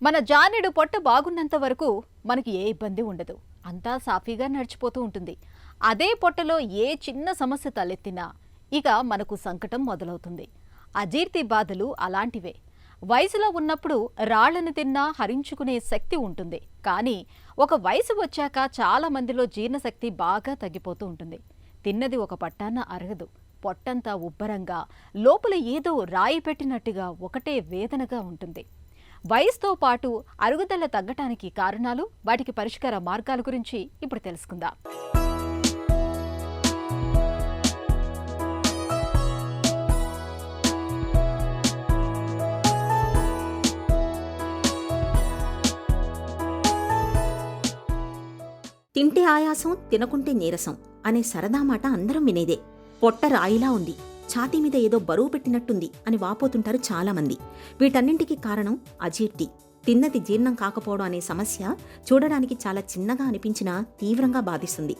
మన జానెడు పొట్ట బాగున్నంత వరకు మనకి ఏ ఇబ్బంది ఉండదు. అంతా సాఫీగా నడిచిపోతూ ఉంటుంది. అదే పొట్టలో ఏ చిన్న సమస్య తలెత్తినా ఇక మనకు సంకటం మొదలవుతుంది. అజీర్తి బాధలు అలాంటివే. వయసులో ఉన్నప్పుడు రాళ్లను తిన్నా హరించుకునే శక్తి ఉంటుంది. కానీ ఒక వయసు వచ్చాక చాలా మందిలో జీర్ణశక్తి బాగా తగ్గిపోతూ ఉంటుంది. తిన్నది ఒక పట్టాన అరగదు. పొట్టంతా ఉబ్బరంగా, లోపల ఏదో రాయి పెట్టినట్టుగా ఒకటే వేదనగా ఉంటుంది. వయసుతో పాటు అరుగుదల తగ్గటానికి కారణాలు, వాటికి పరిష్కార మార్గాల గురించి ఇప్పుడు తెలుసుకుందాం. తింటే ఆయాసం, తినకుంటే నీరసం అనే సరదా మాట అందరం వినేదే. పొట్ట రాయిలా ఉంది, ఛాతీ మీద ఏదో బరువు పెట్టినట్టుంది అని వాపోతుంటారు చాలామంది. వీటన్నింటికీ కారణం అజీర్తి. తిన్నది జీర్ణం కాకపోవడం అనే సమస్య చూడడానికి చాలా చిన్నగా అనిపించినా తీవ్రంగా బాధిస్తుంది.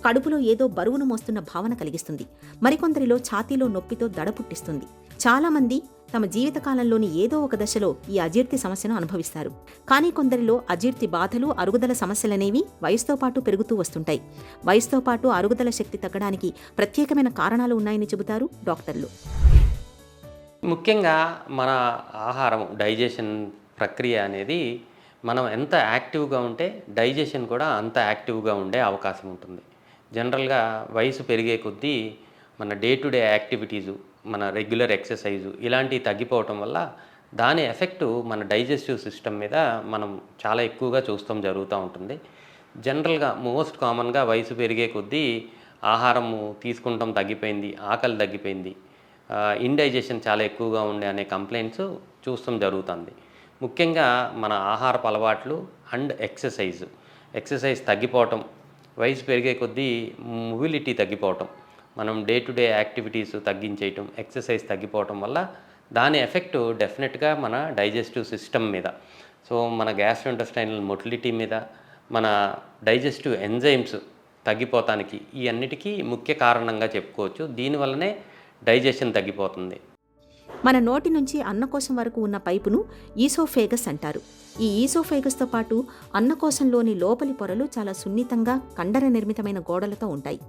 కడుపులో ఏదో బరువును మోస్తున్న భావన కలిగిస్తుంది. మరికొందరిలో ఛాతీలో నొప్పితో దడ పుట్టిస్తుంది. చాలామంది తమ జీవితకాలంలోని ఏదో ఒక దశలో ఈ అజీర్తి సమస్యను అనుభవిస్తారు. కానీ కొందరిలో అజీర్తి బాధలు, అరుగుదల సమస్యలనేవి వయసుతో పాటు పెరుగుతూ వస్తుంటాయి. వయసుతో పాటు అరుగుదల శక్తి తగ్గడానికి ప్రత్యేకమైన కారణాలు ఉన్నాయని చెబుతారు డాక్టర్లు. ముఖ్యంగా మన ఆహారం డైజెషన్ ప్రక్రియ అనేది మనం ఎంత యాక్టివ్గా ఉంటే డైజెషన్ కూడా అంత యాక్టివ్గా ఉండే అవకాశం ఉంటుంది. జనరల్గా వయసు పెరిగే కొద్దీ మన డే టు డే యాక్టివిటీసు, మన రెగ్యులర్ ఎక్సర్సైజు ఇలాంటివి తగ్గిపోవటం వల్ల దాని ఎఫెక్టు మన డైజెస్టివ్ సిస్టమ్ మీద మనం చాలా ఎక్కువగా చూస్తాం జరుగుతూ ఉంటుంది. జనరల్గా మోస్ట్ కామన్గా వయసు పెరిగే కొద్దీ ఆహారము తీసుకుంటాం తగ్గిపోయింది, ఆకలి తగ్గిపోయింది, ఇండైజెషన్ చాలా ఎక్కువగా ఉండే అనే కంప్లైంట్స్ చూస్తాం జరుగుతుంది. ముఖ్యంగా మన ఆహారపు అలవాట్లు అండ్ ఎక్సర్సైజ్ తగ్గిపోవటం, వయసు పెరిగే కొద్దీ మొబిలిటీ తగ్గిపోవటం, మనం డే టు డే యాక్టివిటీస్ తగ్గించేయటం, ఎక్సర్సైజ్ తగ్గిపోవటం వల్ల దాని ఎఫెక్టు డెఫినెట్గా మన డైజెస్టివ్ సిస్టమ్ మీద, సో మన గ్యాస్ట్రోఇంటెస్టైనల్ మొటిలిటీ మీద, మన డైజెస్టివ్ ఎంజైమ్స్ తగ్గిపోతానికి ఈ అన్నిటికీ ముఖ్య కారణంగా చెప్పుకోవచ్చు. దీనివల్లనే డైజెషన్ తగ్గిపోతుంది. మన నోటి నుంచి అన్నకోశం వరకు ఉన్న పైపును ఈసోఫేగస్ అంటారు. ఈ ఈసోఫేగస్తో పాటు అన్నకోశంలోని లోపలి పొరలు చాలా సున్నితంగా కండర నిర్మితమైన గోడలతో ఉంటాయి.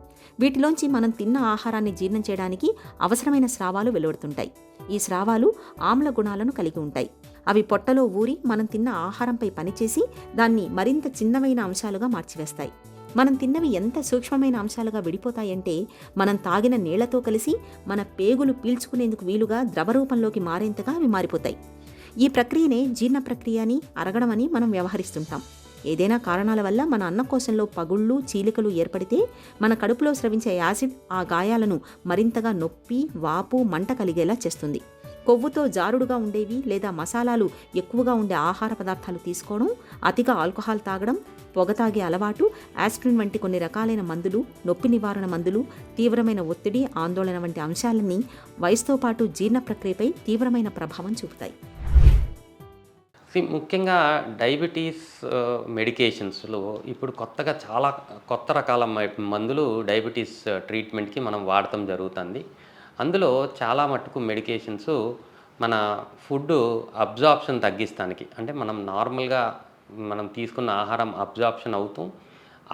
వీటిలోంచి మనం తిన్న ఆహారాన్ని జీర్ణం చేయడానికి అవసరమైన స్రావాలు వెలువడుతుంటాయి. ఈ స్రావాలు ఆమ్ల గుణాలను కలిగి ఉంటాయి. అవి పొట్టలో ఊరి మనం తిన్న ఆహారంపై పనిచేసి దాన్ని మరింత చిన్నవైన అంశాలుగా మార్చివేస్తాయి. మనం తిన్నవి ఎంత సూక్ష్మమైన అంశాలుగా విడిపోతాయంటే మనం తాగిన నీళ్లతో కలిసి మన పేగులు పీల్చుకునేందుకు వీలుగా ద్రవరూపంలోకి మారేంతగా అవి మారిపోతాయి. ఈ ప్రక్రియనే జీర్ణ ప్రక్రియ అని, అరగడం అని మనం వ్యవహరిస్తుంటాం. ఏదైనా కారణాల వల్ల మన అన్నకోశంలో పగుళ్ళు, చీలికలు ఏర్పడితే మన కడుపులో స్రవించే యాసిడ్ ఆ గాయాలను మరింతగా నొప్పి, వాపు, మంట కలిగేలా చేస్తుంది. కొవ్వుతో జారుడుగా ఉండేవి లేదా మసాలాలు ఎక్కువగా ఉండే ఆహార పదార్థాలు తీసుకోవడం, అతిగా ఆల్కహాల్ తాగడం, పొగ తాగే అలవాటు, ఆస్పిరిన్ వంటి కొన్ని రకాలైన మందులు, నొప్పి నివారణ మందులు, తీవ్రమైన ఒత్తిడి, ఆందోళన వంటి అంశాలన్నీ వయసుతో పాటు జీర్ణ ప్రక్రియపై తీవ్రమైన ప్రభావం చూపుతాయి. ముఖ్యంగా డయాబెటీస్ మెడికేషన్స్లో ఇప్పుడు కొత్తగా చాలా కొత్త రకాల మందులు డయాబెటీస్ ట్రీట్మెంట్కి మనం వాడటం జరుగుతుంది. అందులో చాలా మట్టుకు మెడికేషన్స్ మన ఫుడ్ అబ్జార్ప్షన్ తగ్గిస్తానికి, అంటే మనం నార్మల్గా మనం తీసుకున్న ఆహారం అబ్జార్ప్షన్ అవుతూ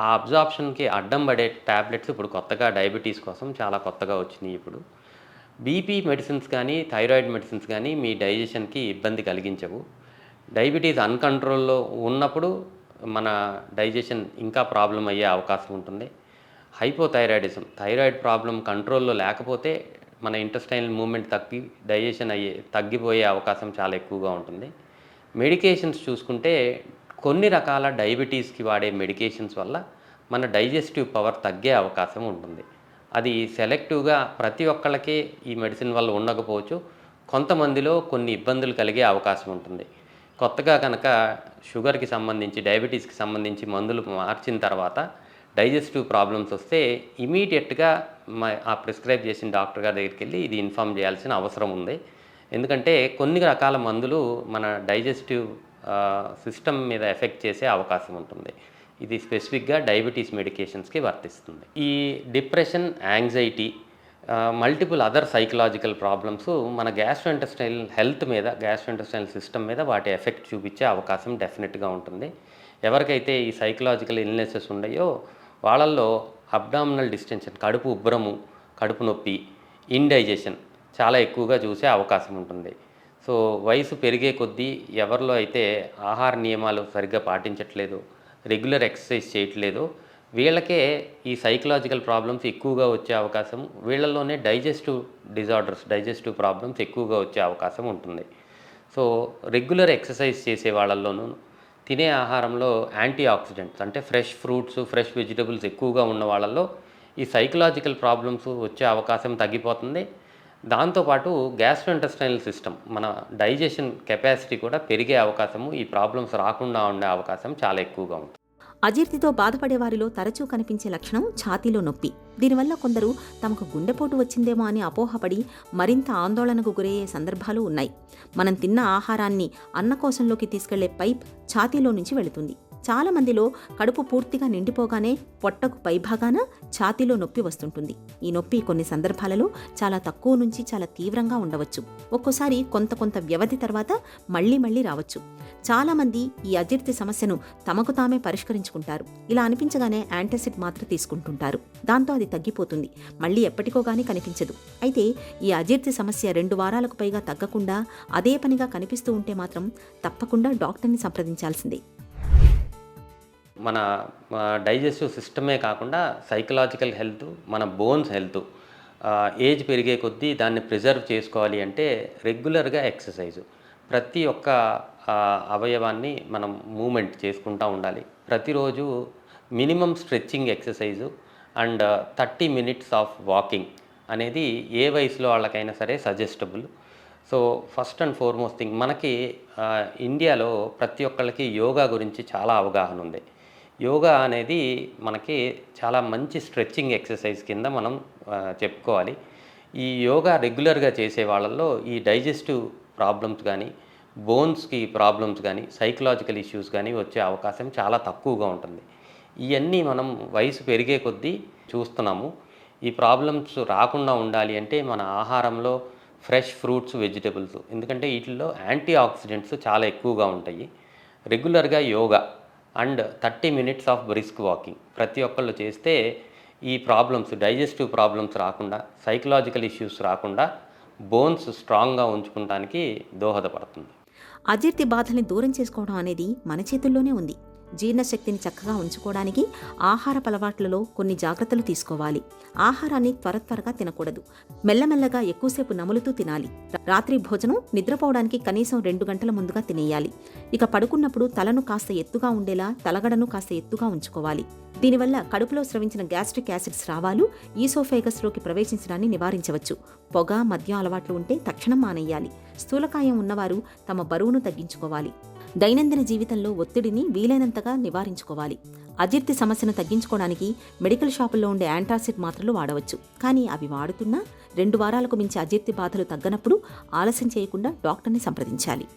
ఆ అబ్జార్ప్షన్కి అడ్డం పడే ట్యాబ్లెట్స్ ఇప్పుడు కొత్తగా డయాబెటీస్ కోసం చాలా కొత్తగా వచ్చినాయి. ఇప్పుడు బీపీ మెడిసిన్స్ కానీ, థైరాయిడ్ మెడిసిన్స్ కానీ మీ డైజెషన్కి ఇబ్బంది కలిగించవు. డయాబెటీస్ అన్కంట్రోల్లో ఉన్నప్పుడు మన డైజెషన్ ఇంకా ప్రాబ్లం అయ్యే అవకాశం ఉంటుంది. హైపోథైరాయిడిజం, థైరాయిడ్ ప్రాబ్లం కంట్రోల్లో లేకపోతే మన ఇంటెస్టైనల్ మూవ్మెంట్ డైజెషన్ తగ్గిపోయే అవకాశం చాలా ఎక్కువగా ఉంటుంది. మెడికేషన్స్ చూసుకుంటే కొన్ని రకాల డయాబెటీస్కి వాడే మెడికేషన్స్ వల్ల మన డైజెస్టివ్ పవర్ తగ్గే అవకాశం ఉంటుంది. అది సెలెక్టివ్గా ప్రతి ఒక్కళ్ళకి ఈ మెడిసిన్ వల్ల ఉండకపోవచ్చు. కొంతమందిలో కొన్ని ఇబ్బందులు కలిగే అవకాశం ఉంటుంది. కొత్తగా కనుక షుగర్కి సంబంధించి, డయాబెటీస్కి సంబంధించి మందులు మార్చిన తర్వాత డైజెస్టివ్ ప్రాబ్లమ్స్ వస్తే ఇమీడియట్గా ఆ ప్రిస్క్రైబ్ చేసిన డాక్టర్ గారి దగ్గరికి వెళ్ళి ఇది ఇన్ఫామ్ చేయాల్సిన అవసరం ఉంది. ఎందుకంటే కొన్ని రకాల మందులు మన డైజెస్టివ్ సిస్టమ్ మీద ఎఫెక్ట్ చేసే అవకాశం ఉంటుంది. ఇది స్పెసిఫిక్గా డయాబెటీస్ మెడికేషన్స్కి వర్తిస్తుంది. ఈ depression, anxiety, multiple other psychological problems మన గ్యాస్ట్రోఇంటెస్టైనల్ సిస్టమ్ మీద వాటి ఎఫెక్ట్ చూపించే అవకాశం డెఫినెట్గా ఉంటుంది. ఎవరికైతే ఈ సైకలాజికల్ ఇల్నెసెస్ ఉన్నాయో వాళ్ళల్లో అబ్డామినల్ డిస్టెన్షన్, కడుపు ఉబ్బరము, కడుపు నొప్పి, ఇండైజెషన్ చాలా ఎక్కువగా చూసే అవకాశం ఉంటుంది. సో వయసు పెరిగే కొద్దీ ఎవరిలో అయితే ఆహార నియమాలు సరిగ్గా పాటించట్లేదు, రెగ్యులర్ ఎక్సర్సైజ్ చేయట్లేదు, వీళ్ళకే ఈ సైకలాజికల్ ప్రాబ్లమ్స్ ఎక్కువగా వచ్చే అవకాశం, వీళ్ళల్లోనే డైజెస్టివ్ ప్రాబ్లమ్స్ ఎక్కువగా వచ్చే అవకాశం ఉంటుంది. సో రెగ్యులర్ ఎక్సర్సైజ్ చేసే వాళ్ళల్లోనూ తినే ఆహారంలో యాంటీ ఆక్సిడెంట్స్ అంటే ఫ్రెష్ ఫ్రూట్స్, ఫ్రెష్ వెజిటబుల్స్ ఎక్కువగా ఉన్న వాళ్ళల్లో ఈ సైకలాజికల్ ప్రాబ్లమ్స్ వచ్చే అవకాశం తగ్గిపోతుంది. దాంతోపాటు గ్యాస్ట్రోఇంటెస్టైనల్ సిస్టమ్, మన డైజెషన్ కెపాసిటీ కూడా పెరిగే అవకాశము, ఈ ప్రాబ్లమ్స్ రాకుండా ఉండే అవకాశం చాలా ఎక్కువగా ఉంటుంది. అజీర్తితో బాధపడే వారిలో తరచూ కనిపించే లక్షణం ఛాతీలో నొప్పి. దీనివల్ల కొందరు తమకు గుండెపోటు వచ్చిందేమో అని అపోహపడి మరింత ఆందోళనకు గురయ్యే సందర్భాలు ఉన్నాయి. మనం తిన్న ఆహారాన్ని అన్నకోశంలోకి తీసుకెళ్లే పైప్ ఛాతీలో నుంచి వెళుతుంది. చాలా మందిలో కడుపు పూర్తిగా నిండిపోగానే పొట్టకు పైభాగాన ఛాతీలో నొప్పి వస్తుంటుంది. ఈ నొప్పి కొన్ని సందర్భాలలో చాలా తక్కువ నుంచి చాలా తీవ్రంగా ఉండవచ్చు. ఒక్కోసారి కొంత వ్యవధి తర్వాత మళ్లీ రావచ్చు. చాలా మంది ఈ అజీర్తి సమస్యను తమకు తామే పరిష్కరించుకుంటారు. ఇలా అనిపించగానే యాంటాసిడ్ మాత్ర తీసుకుంటుంటారు. దాంతో అది తగ్గిపోతుంది, మళ్ళీ ఎప్పటికోగాని కనిపించదు. అయితే ఈ అజీర్తి సమస్య 2 వారాలకు పైగా తగ్గకుండా అదే పనిగా కనిపిస్తూ ఉంటే మాత్రం తప్పకుండా డాక్టర్ని సంప్రదించాల్సిందే. మన డైజెస్టివ్ సిస్టమే కాకుండా సైకలాజికల్ హెల్త్, మన బోన్స్ హెల్త్, ఏజ్ పెరిగే కొద్దీ దాన్ని ప్రిజర్వ్ చేసుకోవాలి అంటే రెగ్యులర్గా ఎక్సర్సైజు, ప్రతి ఒక్క అవయవాన్ని మనం మూమెంట్ చేసుకుంటూ ఉండాలి. ప్రతిరోజు minimum stretching exercise and 30 minutes of walking అనేది ఏ వయసులో వాళ్ళకైనా సరే suggestible. So first and foremost thing, మనకి ఇండియాలో ప్రతి ఒక్కళ్ళకి యోగా గురించి చాలా అవగాహన ఉంది. యోగా అనేది మనకి చాలా మంచి స్ట్రెచ్చింగ్ ఎక్సర్సైజ్ కింద మనం చెప్పుకోవాలి. ఈ యోగా రెగ్యులర్గా చేసే వాళ్ళల్లో ఈ డైజెస్టివ్ ప్రాబ్లమ్స్ కానీ, బోన్స్కి ప్రాబ్లమ్స్ కానీ, సైకలాజికల్ ఇష్యూస్ కానీ వచ్చే అవకాశం చాలా తక్కువగా ఉంటుంది. ఇవన్నీ మనం వయసు పెరిగే కొద్దీ చూస్తున్నాము. ఈ ప్రాబ్లమ్స్ రాకుండా ఉండాలి అంటే మన ఆహారంలో ఫ్రెష్ ఫ్రూట్స్, వెజిటబుల్స్, ఎందుకంటే వీటిల్లో యాంటీ ఆక్సిడెంట్స్ చాలా ఎక్కువగా ఉంటాయి. రెగ్యులర్గా yoga and 30 minutes of brisk walking ప్రతి ఒక్కళ్ళు చేస్తే ఈ ప్రాబ్లమ్స్, డైజెస్టివ్ ప్రాబ్లమ్స్ రాకుండా, సైకలాజికల్ ఇష్యూస్ రాకుండా బోన్స్ స్ట్రాంగ్గా ఉంచుకోవడానికి దోహదపడుతుంది. అజీర్తి బాధల్ని దూరం చేసుకోవడం అనేది మన చేతుల్లోనే ఉంది. జీర్ణశక్తిని చక్కగా ఉంచుకోవడానికి ఆహారపు అలవాట్లలో కొన్ని జాగ్రత్తలు తీసుకోవాలి. ఆహారాన్ని త్వరగా తినకూడదు. మెల్లమెల్లగా ఎక్కువసేపు నములుతూ తినాలి. రాత్రి భోజనం నిద్రపోవడానికి కనీసం 2 గంటల ముందుగా తినేయాలి. ఇక పడుకున్నప్పుడు తలను కాస్త ఎత్తుగా ఉండేలా తలగడను కాస్త ఎత్తుగా ఉంచుకోవాలి. దీనివల్ల కడుపులో స్రవించిన గ్యాస్ట్రిక్ యాసిడ్ స్రావాలు ఈసోఫేగస్లోకి ప్రవేశించడాన్ని నివారించవచ్చు. పొగ, మద్యం అలవాట్లు ఉంటే తక్షణం మానేయాలి. స్థూలకాయం ఉన్నవారు తమ బరువును తగ్గించుకోవాలి. దైనందిన జీవితంలో ఒత్తిడిని వీలైనంతగా నివారించుకోవాలి. అజీర్తి సమస్యను తగ్గించుకోవడానికి మెడికల్ షాపుల్లో ఉండే యాంటాసిడ్ మాత్రలు వాడవచ్చు. కానీ అవి వాడుతున్నా 2 వారాలకు మించి అజీర్తి బాధలు తగ్గనప్పుడు ఆలస్యం చేయకుండా డాక్టర్ని సంప్రదించాలి.